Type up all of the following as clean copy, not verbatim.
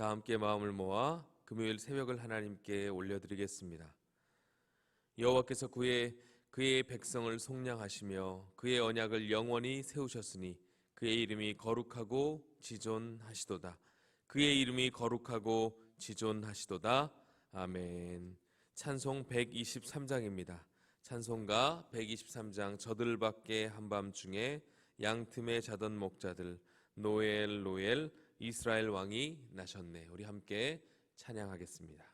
다 함께 마음을 모아 금요일 새벽을 하나님께 올려드리겠습니다. 여호와께서 그의 백성을 속량하시며 그의 언약을 영원히 세우셨으니 그의 이름이 거룩하고 지존하시도다. 그의 이름이 거룩하고 지존하시도다. 아멘. 찬송 123장입니다. 찬송가 123장 저들밖에 한밤중에 양틈에 자던 목자들 노엘 노엘 이스라엘 왕이 나셨네. 우리 함께 찬양하겠습니다.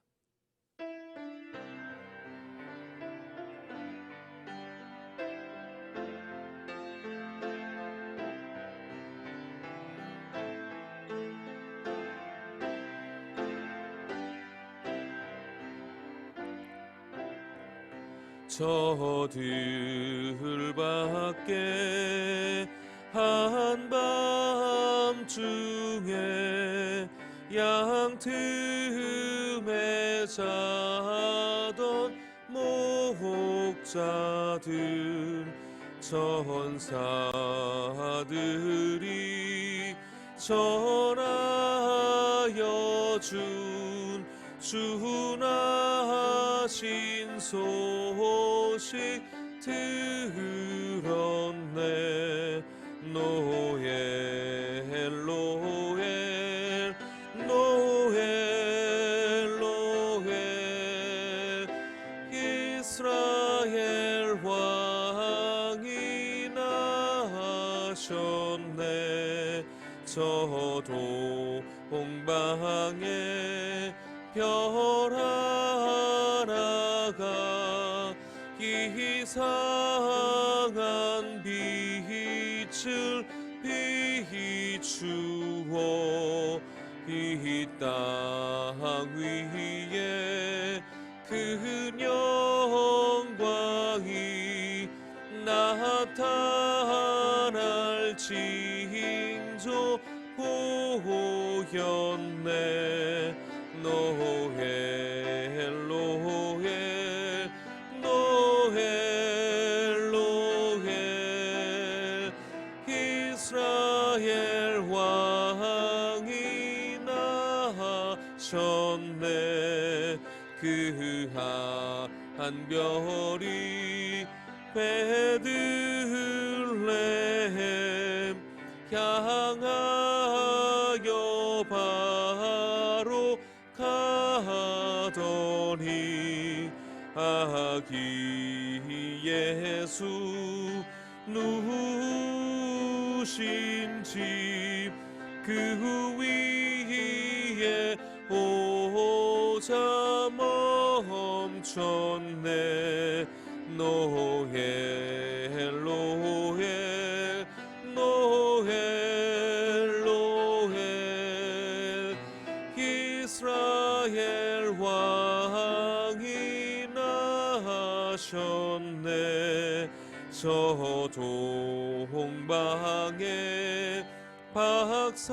저들밖에 한밤중에 양틈에 자던 목자들 천사들이 전하여 준 주나신 소식 들었네. 노엘 노엘 노엘 노엘 이스라엘 왕이 나셨네. 저 동방에 별 하나가 이상한 빛을 비추어 이 땅 위에 그 영광이 나타날 징조 보였네. 노엘 노엘 노엘 노엘 이스라엘 왕이 나셨네. 그 한 별이 베들레헴 향하여 바로 가더니 아기 예수 누우신 집 그 위에 오자 멈췄네. 노엘 노엘 노엘 노엘 이스라엘 왕이 나셨네. 저 동방에 박사들이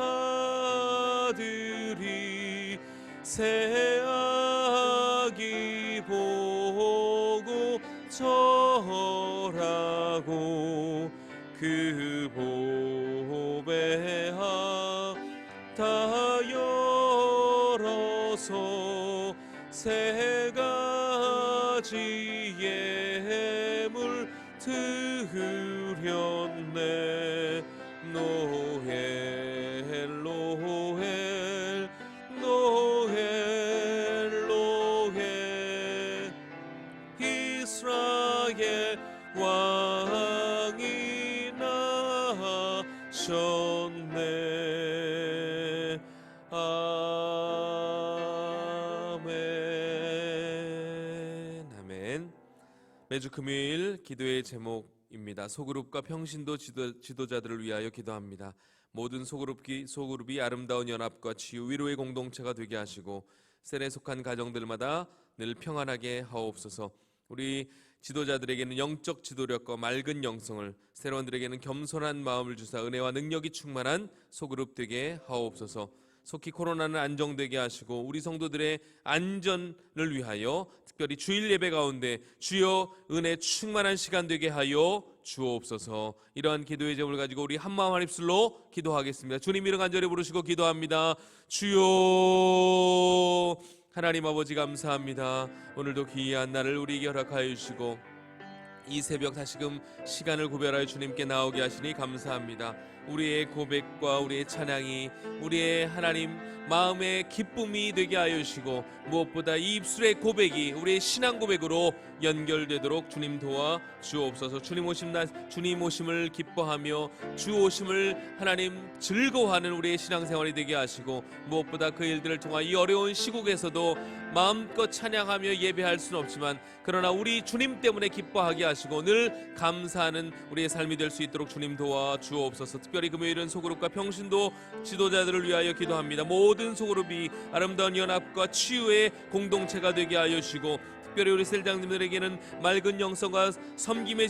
새 아기 보고 절하고 그 보배하 다 열어서 세 가지 예물 드렸네. 노엘 노엘 노엘 노엘 이스라엘 왕이 나셨네. 아멘. 아멘. 매주 금요일 기도의 제목입니다. 소그룹과 평신도 지도자들을 위하여 기도합니다. 모든 소그룹이 아름다운 연합과 치유 위로의 공동체가 되게 하시고 셀에 속한 가정들마다 늘 평안하게 하옵소서. 우리 지도자들에게는 영적 지도력과 맑은 영성을, 새로운들에게는 겸손한 마음을 주사 은혜와 능력이 충만한 소그룹 되게 하옵소서. 속히 코로나는 안정되게 하시고 우리 성도들의 안전을 위하여 특별히 주일 예배 가운데 주여 은혜 충만한 시간 되게 하여 주옵소서. 이러한 기도의 제목을 가지고 우리 한마음 한입술로 기도하겠습니다. 주님 이름 간절히 부르시고 기도합니다. 주여 하나님 아버지 감사합니다. 오늘도 귀한 날을 우리에게 허락하여 주시고 이 새벽 다시금 시간을 구별하여 주님께 나오게 하시니 감사합니다. 우리의 고백과 우리의 찬양이 우리의 하나님 마음의 기쁨이 되게 하여 주시고 무엇보다 이 입술의 고백이 우리의 신앙 고백으로 연결되도록 주님 도와 주옵소서. 주님 오심을 기뻐하며 주 오심을 하나님 즐거워하는 우리의 신앙생활이 되게 하시고 무엇보다 그 일들을 통하 이 어려운 시국에서도 마음껏 찬양하며 예배할 수는 없지만 그러나 우리 주님 때문에 기뻐하게 하시고 늘 감사하는 우리의 삶이 될 수 있도록 주님 도와 주옵소서. 특별히 금요일은 소그룹과 평신도 지도자들을 위하여 기도합니다. 모든 소그룹이 아름다운 연합과 치유의 공동체가 되게 하여 주시고 특별히 우리 셀장님들에게는 맑은 영성과 섬김의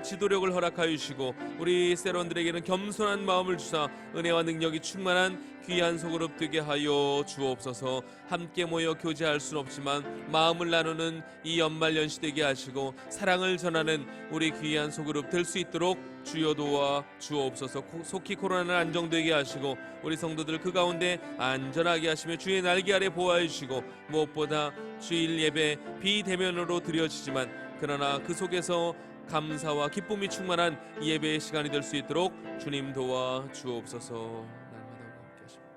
지도력을 허락하여 주시고 우리 세론들에게는 겸손한 마음을 주사 은혜와 능력이 충만한 귀한 소그룹 되게 하여 주옵소서. 함께 모여 교제할 수는 없지만 마음을 나누는 이 연말연시 되게 하시고 사랑을 전하는 우리 귀한 소그룹 될 수 있도록 주여 도와 주옵소서. 속히 코로나는 안정되게 하시고 우리 성도들 그 가운데 안전하게 하시며 주의 날개 아래 보호하여 주시고 무엇보다 주일 예배 비대면으로 드려지지만 그러나 그 속에서 감사와 기쁨이 충만한 예배의 시간이 될 수 있도록 주님 도와 주옵소서. 날마다 함께 하십니다.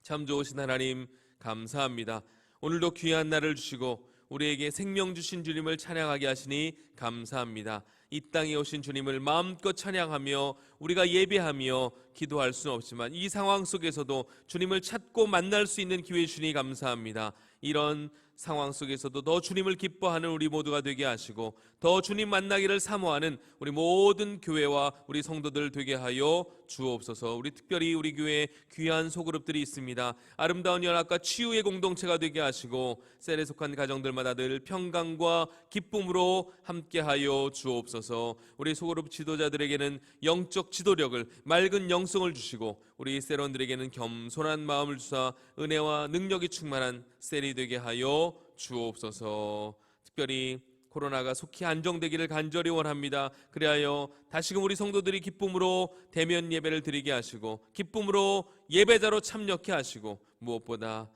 참 좋으신 하나님 감사합니다. 오늘도 귀한 날을 주시고 우리에게 생명 주신 주님을 찬양하게 하시니 감사합니다. 이 땅에 오신 주님을 마음껏 찬양하며 우리가 예배하며 기도할 수는 없지만 이 상황 속에서도 주님을 찾고 만날 수 있는 기회 주니 감사합니다. 이런 상황 속에서도 더 주님을 기뻐하는 우리 모두가 되게 하시고 더 주님 만나기를 사모하는 우리 모든 교회와 우리 성도들 되게 하여 주옵소서. 우리 특별히 우리 교회에 귀한 소그룹들이 있습니다. 아름다운 연합과 치유의 공동체가 되게 하시고 셀에 속한 가정들마다 늘 평강과 기쁨으로 함께하여 주옵소서. 우리 소그룹 지도자들에게는 영적 지도력을 맑은 영성을 주시고 우리 셀원들에게는 겸손한 마음을 주사 은혜와 능력이 충만한 셀이 되게 하여 주옵소서. 특별히 코로나가 속히 안정되기를 간절히 원합니다. 그리하여 다시금 우리 성도들이 기쁨으로 대면 예배를 드리게 하시고 기쁨으로 예배자로 참여케 하시고 무엇보다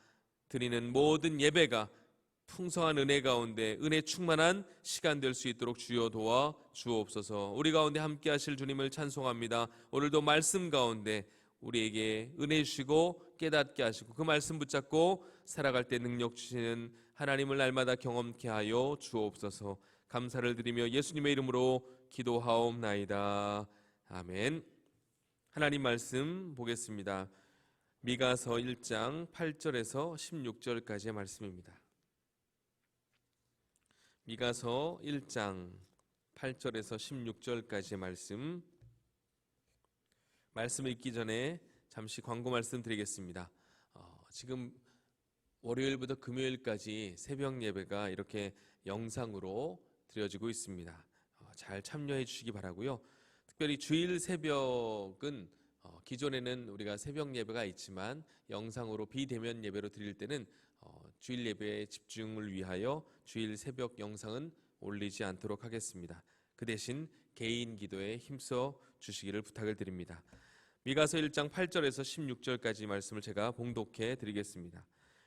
드리는 모든 예배가 풍성한 은혜 가운데 은혜 충만한 시간 될 수 있도록 주여 도와 주옵소서. 우리 가운데 함께 하실 주님을 찬송합니다. 오늘도 말씀 가운데 우리에게 은혜 주시고 깨닫게 하시고 그 말씀 붙잡고 살아갈 때 능력 주시는 하나님을 날마다 경험케 하여 주옵소서. 감사를 드리며 예수님의 이름으로 기도하옵나이다. 아멘. 하나님 말씀 보겠습니다. 미가서 1장 8절에서 16절까지의 말씀입니다. 미가서 1장 8절에서 16절까지의 말씀을 읽기 전에 잠시 광고 말씀 드리겠습니다. 지금 월요일부터 금요일까지 새벽 예배가 이렇게 영상으로 드려지고 있습니다. 잘 참여해 주시기 바라고요. 특별히 주일 새벽은 기존에는 우리가 새벽 예배가 있지만 영상으로 비대면 예배로 드릴 때는 주일 예배의 집중을 위하여 주일 새벽 영상은 올리지 않도록 하겠습니다. 그 대신 개인 기도에 힘써 주시기를 부탁을 드립니다. 미가서 1장 8절에서 16절까지 말씀을 제가 봉독해 드리겠습니다.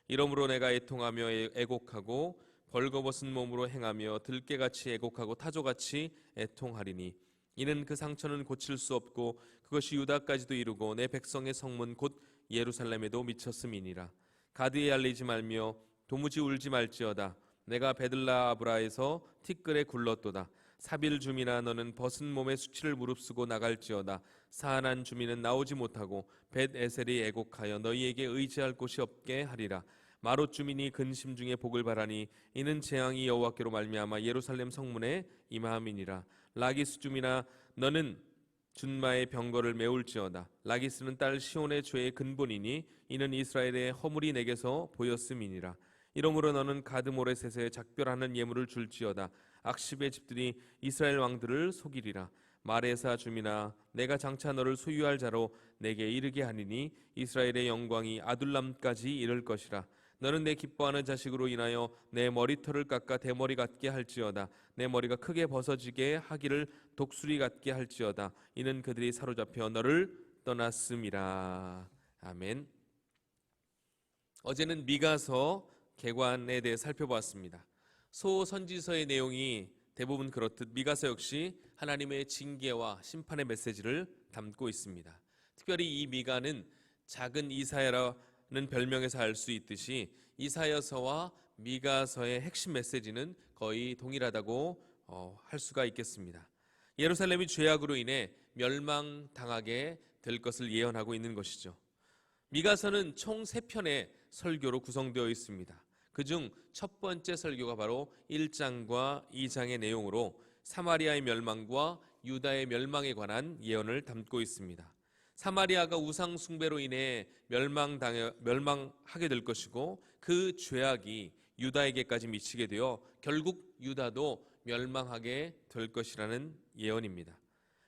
이러므로 내가 애통하며 애곡하고 벌거벗은 몸으로 행하며 들깨같이 애곡하고 타조같이 애통하리니 이는 그 상처는 고칠 수 없고 그것이 유다까지도 이르고 내 백성의 성문 곧 예루살렘에도 미쳤음이니라. 가드에 알리지 말며 도무지 울지 말지어다. 내가 베들라 아브라에서 티끌에 굴렀도다. 사빌 주민아 너는 벗은 몸에 수치를 무릅쓰고 나갈지어다. 사한한 주민은 나오지 못하고 벳 에셀이 애곡하여 너희에게 의지할 곳이 없게 하리라. 마롯 주민이 근심 중에 복을 바라니 이는 재앙이 여호와께로 말미암아 예루살렘 성문에 임함이니라. 라기스 주민아 너는 준마의 병거를 메울지어다. 라기스는 딸 시온의 죄의 근본이니 이는 이스라엘의 허물이 내게서 보였음이니라. 이러므로 너는 가드 모레셋에 작별하는 예물을 줄지어다. 악십의 집들이 이스라엘 왕들을 속이리라. 마레사 주민아, 내가 장차 너를 소유할 자로 내게 이르게 하리니 이스라엘의 영광이 아둘람까지 이를 것이라. 너는 내 기뻐하는 자식으로 인하여 내 머리털을 깎아 대머리 같게 할지어다. 내 머리가 크게 벗어지게 하기를 독수리 같게 할지어다. 이는 그들이 사로잡혀 너를 떠났음이라. 아멘. 어제는 미가서 개관에 대해 살펴보았습니다. 소선지서의 내용이 대부분 그렇듯 미가서 역시 하나님의 징계와 심판의 메시지를 담고 있습니다. 특별히 이 미가는 작은 이사야라는 별명에서 알 수 있듯이 이사야서와 미가서의 핵심 메시지는 거의 동일하다고 할 수가 있겠습니다. 예루살렘이 죄악으로 인해 멸망당하게 될 것을 예언하고 있는 것이죠. 미가서는 총 3편의 설교로 구성되어 있습니다. 그중 첫 번째 설교가 바로 1장과 2장의 내용으로 사마리아의 멸망과 유다의 멸망에 관한 예언을 담고 있습니다. 사마리아가 우상 숭배로 인해 멸망하게 될 것이고 그 죄악이 유다에게까지 미치게 되어 결국 유다도 멸망하게 될 것이라는 예언입니다.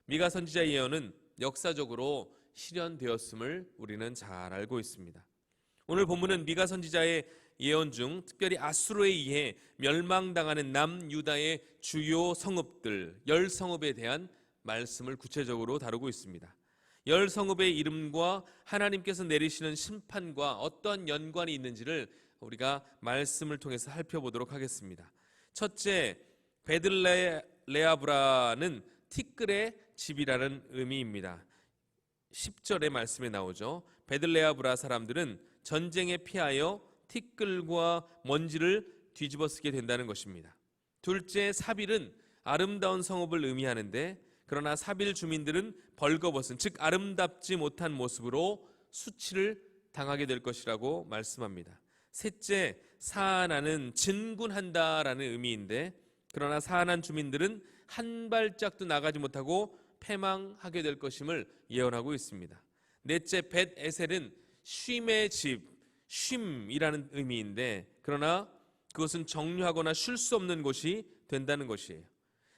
미가 선지자의 예언은 역사적으로 실현되었음을 우리는 잘 알고 있습니다. 오늘 본문은 미가 선지자의 예언 중 특별히 아수르에 의해 멸망당하는 남유다의 주요 성읍들 10성읍에 대한 말씀을 구체적으로 다루고 있습니다. 10성읍의 이름과 하나님께서 내리시는 심판과 어떤 연관이 있는지를 우리가 말씀을 통해서 살펴보도록 하겠습니다. 첫째, 베들레아브라는 티끌의 집이라는 의미입니다. 10절의 말씀에 나오죠. 베들레아브라 사람들은 전쟁에 피하여 티끌과 먼지를 뒤집어 쓰게 된다는 것입니다. 둘째, 사빌은 아름다운 성읍을 의미하는데 그러나 사빌 주민들은 벌거벗은 즉 아름답지 못한 모습으로 수치를 당하게 될 것이라고 말씀합니다. 셋째, 사안하는 진군한다라는 의미인데 그러나 사안한 주민들은 한 발짝도 나가지 못하고 패망하게 될 것임을 예언하고 있습니다. 넷째, 벳에셀은 쉼의 집, 쉼이라는 의미인데 그러나 그것은 정류하거나 쉴 수 없는 곳이 된다는 것이에요.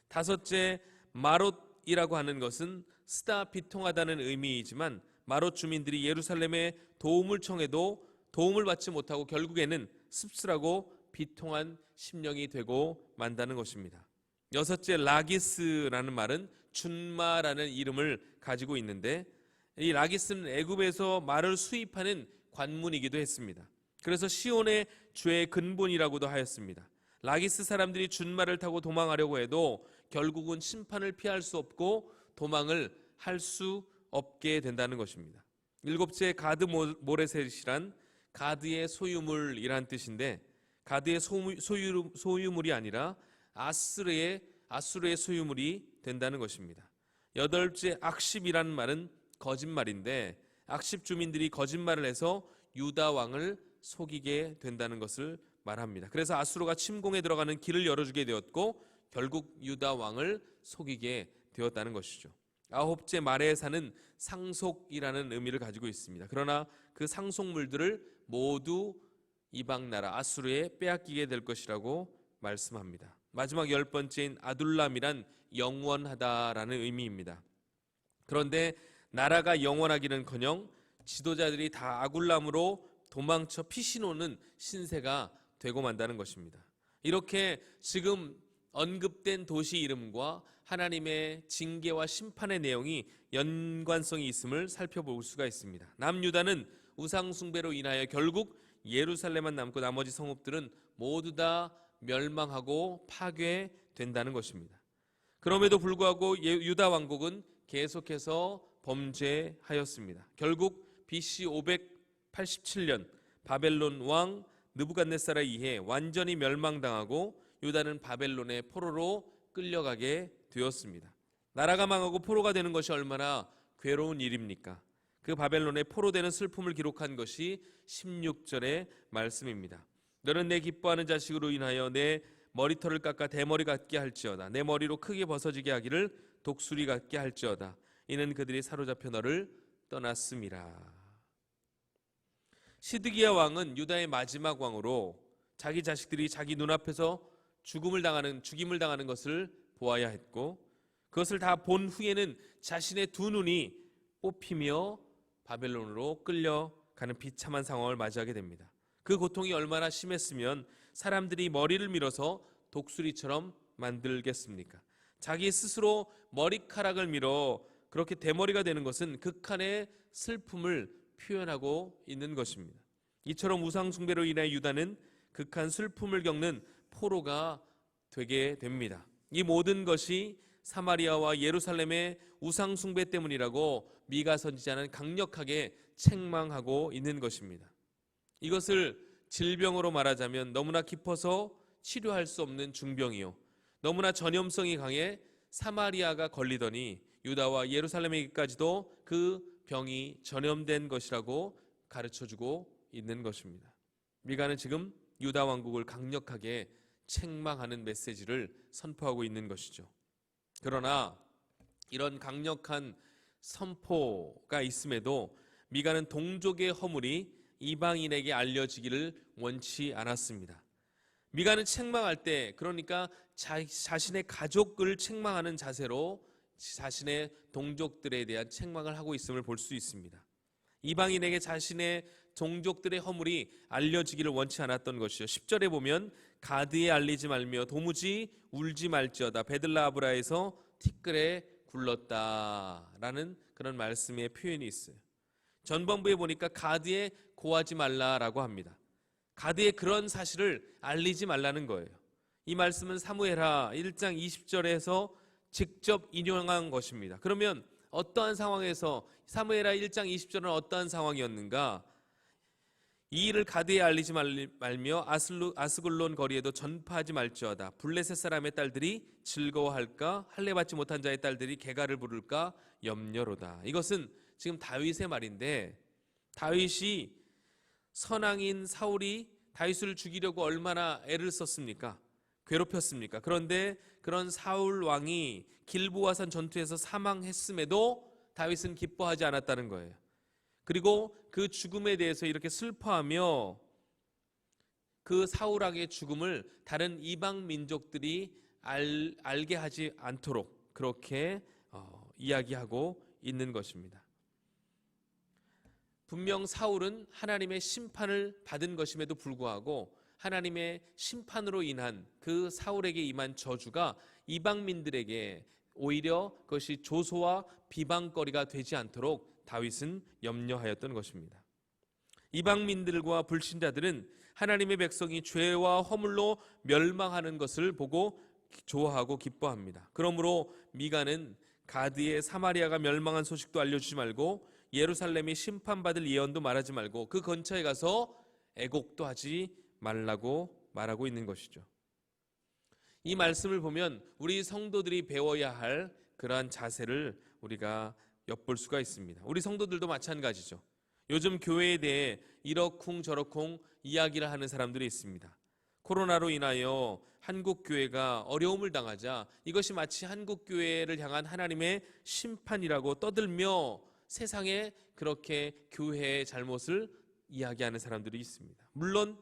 다섯째, 마롯이라고 하는 것은 쓰다 비통하다는 의미이지만 마롯 주민들이 예루살렘의 도움을 청해도 도움을 받지 못하고 결국에는 씁쓸하고 비통한 심령이 되고 만다는 것입니다. 여섯째, 라기스라는 말은 준마라는 이름을 가지고 있는데 이 라기스는 애굽에서 말을 수입하는 관문이기도 했습니다. 그래서 시온의 죄의 근본이라고도 하였습니다. 라기스 사람들이 준마를 타고 도망하려고 해도 결국은 심판을 피할 수 없고 도망을 할 수 없게 된다는 것입니다. 일곱째, 가드 모레셋이란 가드의 소유물이란 뜻인데 가드의 소유물이 아니라 아수르의 소유물이 된다는 것입니다. 여덟째, 악십이라는 말은 거짓말인데 악십 주민들이 거짓말을 해서 유다 왕을 속이게 된다는 것을 말합니다. 그래서 아수르가 침공에 들어가는 길을 열어주게 되었고 결국 유다 왕을 속이게 되었다는 것이죠. 아홉째, 마레사는 상속이라는 의미를 가지고 있습니다. 그러나 그 상속물들을 모두 이방 나라 아수르에 빼앗기게 될 것이라고 말씀합니다. 마지막 10번째인 아둘람이란 영원하다라는 의미입니다. 그런데 나라가 영원하기는커녕 지도자들이 다 아굴람으로 도망쳐 피신오는 신세가 되고 만다는 것입니다. 이렇게 지금 언급된 도시 이름과 하나님의 징계와 심판의 내용이 연관성이 있음을 살펴볼 수가 있습니다. 남유다는 우상 숭배로 인하여 결국 예루살렘만 남고 나머지 성읍들은 모두 다 멸망하고 파괴된다는 것입니다. 그럼에도 불구하고 유다 왕국은 계속해서 범죄하였습니다. 결국 BC 587년 바벨론 왕 느부갓네살에 의해 완전히 멸망당하고 유다는 바벨론의 포로로 끌려가게 되었습니다. 나라가 망하고 포로가 되는 것이 얼마나 괴로운 일입니까? 그 바벨론의 포로되는 슬픔을 기록한 것이 16절의 말씀입니다. 너는 내 기뻐하는 자식으로 인하여 내 머리털을 깎아 대머리 같게 할지어다. 내 머리로 크게 벗어지게 하기를 독수리 같게 할지어다. 이는 그들이 사로잡혀 너를 떠났음이라. 시드기야 왕은 유다의 마지막 왕으로 자기 자식들이 자기 눈앞에서 죽임을 당하는 것을 보아야 했고 그것을 다 본 후에는 자신의 두 눈이 뽑히며 바벨론으로 끌려가는 비참한 상황을 맞이하게 됩니다. 그 고통이 얼마나 심했으면 사람들이 머리를 밀어서 독수리처럼 만들겠습니까? 자기 스스로 머리카락을 밀어 그렇게 대머리가 되는 것은 극한의 슬픔을 표현하고 있는 것입니다. 이처럼 우상 숭배로 인해 유다는 극한 슬픔을 겪는 포로가 되게 됩니다. 이 모든 것이 사마리아와 예루살렘의 우상 숭배 때문이라고 미가 선지자는 강력하게 책망하고 있는 것입니다. 이것을 질병으로 말하자면 너무나 깊어서 치료할 수 없는 중병이요, 너무나 전염성이 강해 사마리아가 걸리더니 유다와 예루살렘에게까지도 그 병이 전염된 것이라고 가르쳐주고 있는 것입니다. 미가는 지금 유다 왕국을 강력하게 책망하는 메시지를 선포하고 있는 것이죠. 그러나 이런 강력한 선포가 있음에도 미가는 동족의 허물이 이방인에게 알려지기를 원치 않았습니다. 미가는 책망할 때, 그러니까 자신의 가족을 책망하는 자세로 자신의 동족들에 대한 책망을 하고 있음을 볼 수 있습니다. 이방인에게 자신의 동족들의 허물이 알려지기를 원치 않았던 것이요, 10절에 보면 가드에 알리지 말며 도무지 울지 말지어다 베들라아브라에서 티끌에 굴렀다라는 그런 말씀의 표현이 있어요. 전반부에 보니까 가드에 고하지 말라라고 합니다. 가드에 그런 사실을 알리지 말라는 거예요. 이 말씀은 사무엘하 1장 20절에서 직접 인용한 것입니다. 그러면 어떠한 상황에서, 사무엘하 1장 20절은 어떠한 상황이었는가? 이 일을 가드에 알리지 말며 아스글론 거리에도 전파하지 말지어다. 블레셋 사람의 딸들이 즐거워할까? 할례 받지 못한 자의 딸들이 개가를 부를까? 염려로다. 이것은 지금 다윗의 말인데, 다윗이 선왕인 사울이 다윗을 죽이려고 얼마나 애를 썼습니까? 괴롭혔습니까? 그런데 그런 사울 왕이 길보아산 전투에서 사망했음에도 다윗은 기뻐하지 않았다는 거예요. 그리고 그 죽음에 대해서 이렇게 슬퍼하며 그 사울 왕의 죽음을 다른 이방 민족들이 알게 하지 않도록 그렇게 이야기하고 있는 것입니다. 분명 사울은 하나님의 심판을 받은 것임에도 불구하고 하나님의 심판으로 인한 그 사울에게 임한 저주가 이방민들에게 오히려 그것이 조소와 비방거리가 되지 않도록 다윗은 염려하였던 것입니다. 이방민들과 불신자들은 하나님의 백성이 죄와 허물로 멸망하는 것을 보고 좋아하고 기뻐합니다. 그러므로 미가는 가드의 사마리아가 멸망한 소식도 알려주지 말고 예루살렘이 심판받을 예언도 말하지 말고 그 근처에 가서 애곡도 하지 말라고 말하고 있는 것이죠. 이 말씀을 보면 우리 성도들이 배워야 할 그러한 자세를 우리가 엿볼 수가 있습니다. 우리 성도들도 마찬가지죠. 요즘 교회에 대해 이러쿵 저러쿵 이야기를 하는 사람들이 있습니다. 코로나로 인하여 한국 교회가 어려움을 당하자 이것이 마치 한국 교회를 향한 하나님의 심판이라고 떠들며 세상에 그렇게 교회의 잘못을 이야기하는 사람들이 있습니다. 물론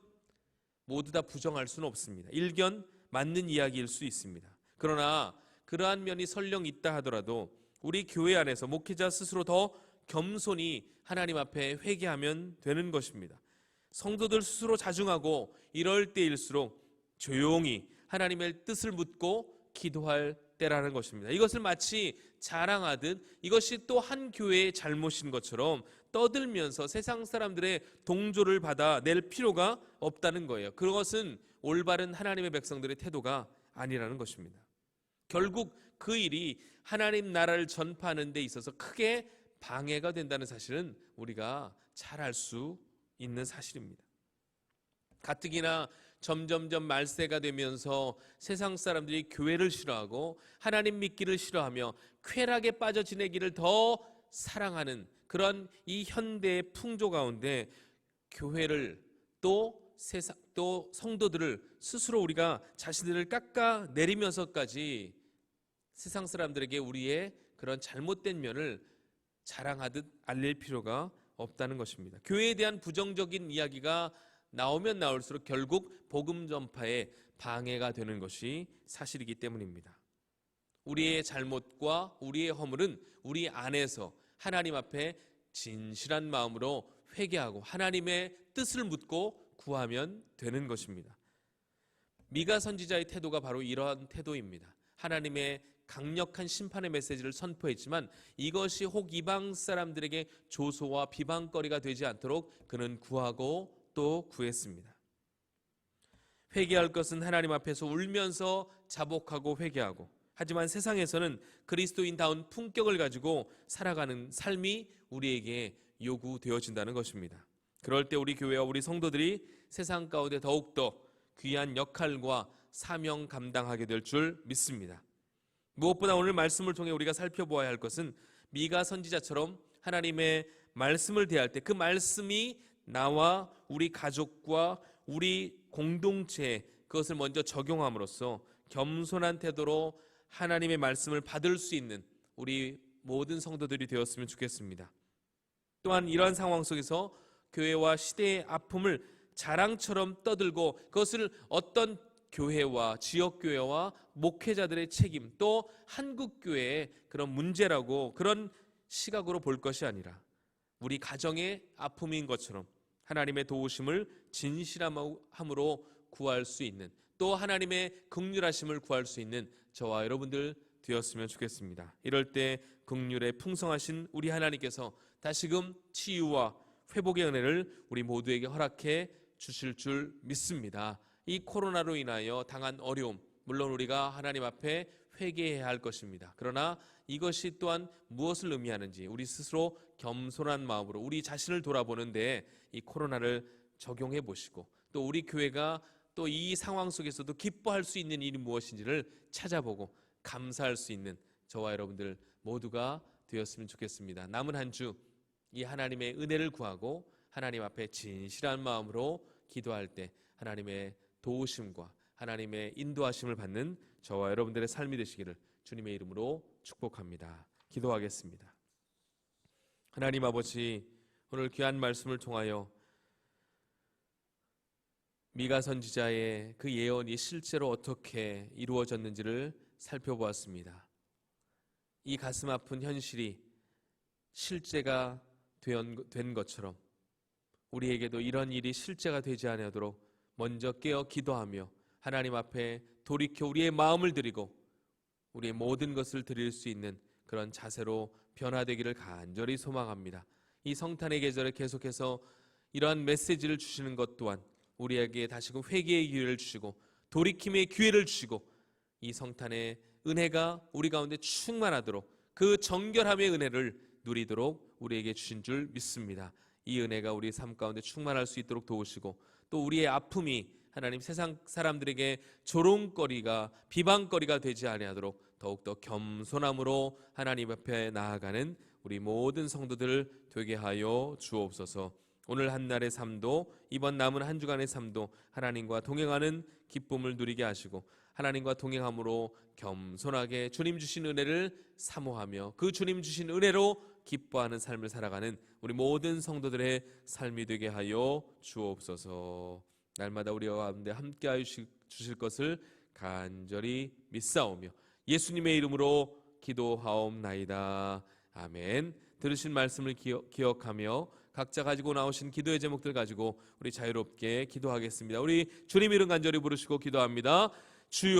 모두 다 부정할 수는 없습니다. 일견 맞는 이야기일 수 있습니다. 그러나 그러한 면이 설령 있다 하더라도 우리 교회 안에서 목회자 스스로 더 겸손히 하나님 앞에 회개하면 되는 것입니다. 성도들 스스로 자중하고 이럴 때일수록 조용히 하나님의 뜻을 묻고 기도할 때라는 것입니다. 이것을 마치 자랑하듯 이것이 또 한 교회의 잘못인 것처럼 떠들면서 세상 사람들의 동조를 받아낼 필요가 없다는 거예요. 그것은 올바른 하나님의 백성들의 태도가 아니라는 것입니다. 결국 그 일이 하나님 나라를 전파하는 데 있어서 크게 방해가 된다는 사실은 우리가 잘 알 수 있는 사실입니다. 가뜩이나 점점점 말세가 되면서 세상 사람들이 교회를 싫어하고 하나님 믿기를 싫어하며 쾌락에 빠져 지내기를 더 사랑하는 그런 이 현대의 풍조 가운데 교회를 또 성도들을 스스로 우리가 자신들을 깎아내리면서까지 세상 사람들에게 우리의 그런 잘못된 면을 자랑하듯 알릴 필요가 없다는 것입니다. 교회에 대한 부정적인 이야기가 나오면 나올수록 결국 복음 전파에 방해가 되는 것이 사실이기 때문입니다. 우리의 잘못과 우리의 허물은 우리 안에서 하나님 앞에 진실한 마음으로 회개하고 하나님의 뜻을 묻고 구하면 되는 것입니다. 미가 선지자의 태도가 바로 이러한 태도입니다. 하나님의 강력한 심판의 메시지를 선포했지만 이것이 혹 이방 사람들에게 조소와 비방거리가 되지 않도록 그는 구하고 또 구했습니다. 회개할 것은 하나님 앞에서 울면서 자복하고 회개하고, 하지만 세상에서는 그리스도인다운 품격을 가지고 살아가는 삶이 우리에게 요구되어진다는 것입니다. 그럴 때 우리 교회와 우리 성도들이 세상 가운데 더욱더 귀한 역할과 사명 감당하게 될 줄 믿습니다. 무엇보다 오늘 말씀을 통해 우리가 살펴보아야 할 것은 미가 선지자처럼 하나님의 말씀을 대할 때 그 말씀이 나와 우리 가족과 우리 공동체에 그것을 먼저 적용함으로써 겸손한 태도로 하나님의 말씀을 받을 수 있는 우리 모든 성도들이 되었으면 좋겠습니다. 또한 이러한 상황 속에서 교회와 시대의 아픔을 자랑처럼 떠들고 그것을 어떤 교회와 지역교회와 목회자들의 책임, 또 한국교회의 그런 문제라고 그런 시각으로 볼 것이 아니라 우리 가정의 아픔인 것처럼 하나님의 도우심을 진실함으로 구할 수 있는, 또 하나님의 긍휼하심을 구할 수 있는 저와 여러분들 되었으면 좋겠습니다. 이럴 때 긍휼에 풍성하신 우리 하나님께서 다시금 치유와 회복의 은혜를 우리 모두에게 허락해 주실 줄 믿습니다. 이 코로나로 인하여 당한 어려움, 물론 우리가 하나님 앞에 회개해야 할 것입니다. 그러나 이것이 또한 무엇을 의미하는지 우리 스스로 겸손한 마음으로 우리 자신을 돌아보는데 이 코로나를 적용해 보시고, 또 우리 교회가 또 이 상황 속에서도 기뻐할 수 있는 일이 무엇인지를 찾아보고 감사할 수 있는 저와 여러분들 모두가 되었으면 좋겠습니다. 남은 한 주 이 하나님의 은혜를 구하고 하나님 앞에 진실한 마음으로 기도할 때 하나님의 도우심과 하나님의 인도하심을 받는 저와 여러분들의 삶이 되시기를 주님의 이름으로 축복합니다. 기도하겠습니다. 하나님 아버지, 오늘 귀한 말씀을 통하여 미가 선지자의 그 예언이 실제로 어떻게 이루어졌는지를 살펴보았습니다. 이 가슴 아픈 현실이 실제가 된 것처럼 우리에게도 이런 일이 실제가 되지 않도록 먼저 깨어 기도하며 하나님 앞에 돌이켜 우리의 마음을 드리고 우리의 모든 것을 드릴 수 있는 그런 자세로 변화되기를 간절히 소망합니다. 이 성탄의 계절에 계속해서 이러한 메시지를 주시는 것 또한 우리에게 다시금 회개의 기회를 주시고 돌이킴의 기회를 주시고 이 성탄의 은혜가 우리 가운데 충만하도록 그 정결함의 은혜를 누리도록 우리에게 주신 줄 믿습니다. 이 은혜가 우리 삶 가운데 충만할 수 있도록 도우시고, 또 우리의 아픔이 하나님 세상 사람들에게 조롱거리가 비방거리가 되지 아니하도록 더욱더 겸손함으로 하나님 앞에 나아가는 우리 모든 성도들 되게 하여 주옵소서. 오늘 한날의 삶도 이번 남은 한 주간의 삶도 하나님과 동행하는 기쁨을 누리게 하시고 하나님과 동행함으로 겸손하게 주님 주신 은혜를 사모하며 그 주님 주신 은혜로 기뻐하는 삶을 살아가는 우리 모든 성도들의 삶이 되게 하여 주옵소서. 날마다 우리 가운데 함께하여 주실 것을 간절히 믿사오며 예수님의 이름으로 기도하옵나이다. 아멘. 들으신 말씀을 기억하며 각자 가지고 나오신 기도의 제목들 가지고 우리 자유롭게 기도하겠습니다. 우리 주님 이름 간절히 부르시고 기도합니다. 주여.